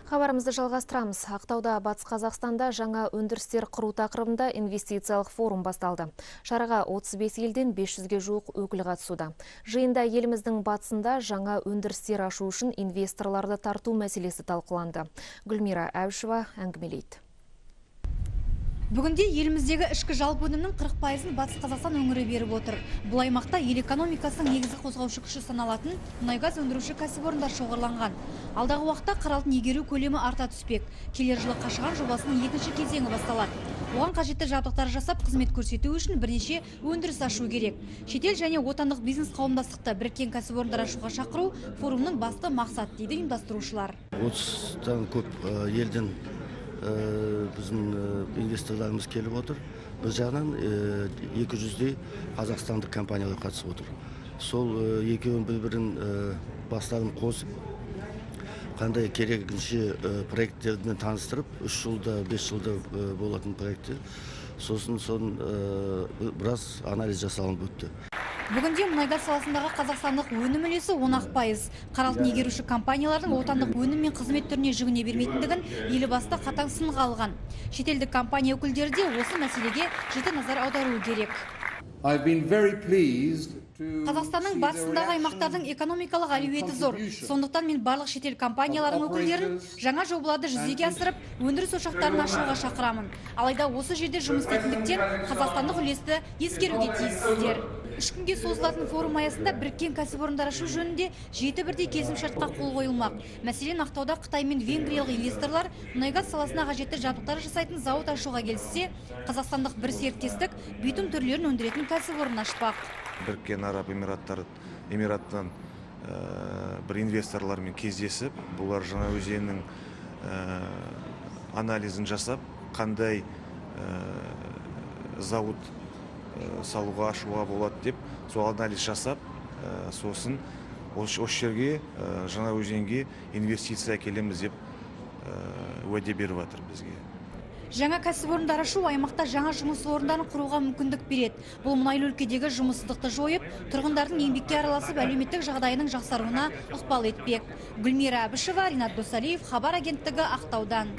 Хабарымызды жалғастырамыз. Ақтауда, Батыс Қазақстанда жаңа өндірістер құру тақырыбында инвестициялық форум басталды. Шараға 35 елден 500-ге жуық өкіл қатысуда. Жиында еліміздің батысында жаңа өндірістер ашу үшін инвесторларды тарту мәселесі талқыланды. Гүлмира Әбішева әңгімелейді. Бүгінде еліміздегі ішкі жалпы өнімнің 40%-ын Батыс Қазақстан өңірі беріп отыр. Бұл аймақта ел экономикасының негізгі қозғаушы күші саналатын мұнай-газ өндіруші кәсіпорындар шоғырланған. Алдағы уақытта қара алтын игеру көлемі арта түспек. Келер жылы Қашаған жобасының екінші кезеңі басталады. Оған қажетті жабдықтар жасап, қызмет көрсету үшін бірнеше өндіріс ашу керек. Шетел және отандық бизнес қауымдастықты біріккен кәсіпорындар ашуға шақыру форумның басты мақсаты дейді ұйымдастырушылар. 30-тан көп елден біздің инвесторларымыз келіп отыр. Бір жағынан 200-дей қазақстандық компаниялар қатысып отыр. Сол екеуін бір-бірін бастарын қосып, қандай керегінше проекттермен таныстырып, 3 жылда, 5 жылда болатын проекттер. Сосын біраз анализ жасалынып өтті. Бүгінде мұнай-газ саласындағы қазақстандық өнім үлесі 10%. Қара алтын игеруші компаниялардың отандық өнім мен қызмет түріне жүгіне бермейтіндігін елбасы қатаң сынға алған. Шетелдік компания өкілдері де осы мәселеге жіті назар аударуы керек. Қазақстанның батысындағы аймақтардың экономикалық әлеуеті зор. Сондықтан мен барлық шетел компаниялардың өкілдерін жаңа жобаларды жүзеге асырып, өндіріс ошақтарын ашуға шақырамын. Алайда осы жерде жұмыс істейтіндіктен қазақстандық үлесті ескеруге тиіссіздер. 3 күнге созылатын форум аясында біріккен кәсіпорындар ашу жөнінде 7 бірдей келісімшартқа қол қойылмақ. Мәселен, Ақтауда Қытай мен венгриялық инвесторлар мұнай-газ саласына қажетті жабдықтар жасайтын зауыт ашуға келіссе, қазақстандық бір серіктестік битум түрлерін өндіретін кәсіпорын ашпақ. Біріккен Араб Эмираттан бір инвесторлармен кездесіп, бұлар жаңа өзеннің анализін жасап, қандай зауыт салуға ашуға болады деп, сол анализ жасап, сосын осы жерге жаңа өзенге инвестиция әкелеміз деп уәде беріп жатыр бізге. Жаңа кәсіпорындар ашу аймақта жаңа жұмыс орындарын құруға мүмкіндік береді. Бұл мұнайлы өлкедегі жұмыссыздықты жойып, тұрғындардың еңбекке араласып, әлеуметтік жағдайының жақсаруына ықпал етпек. Гүлмира Әбішева, Ринат Досалиев, Хабар агенттігі, Ақтаудан.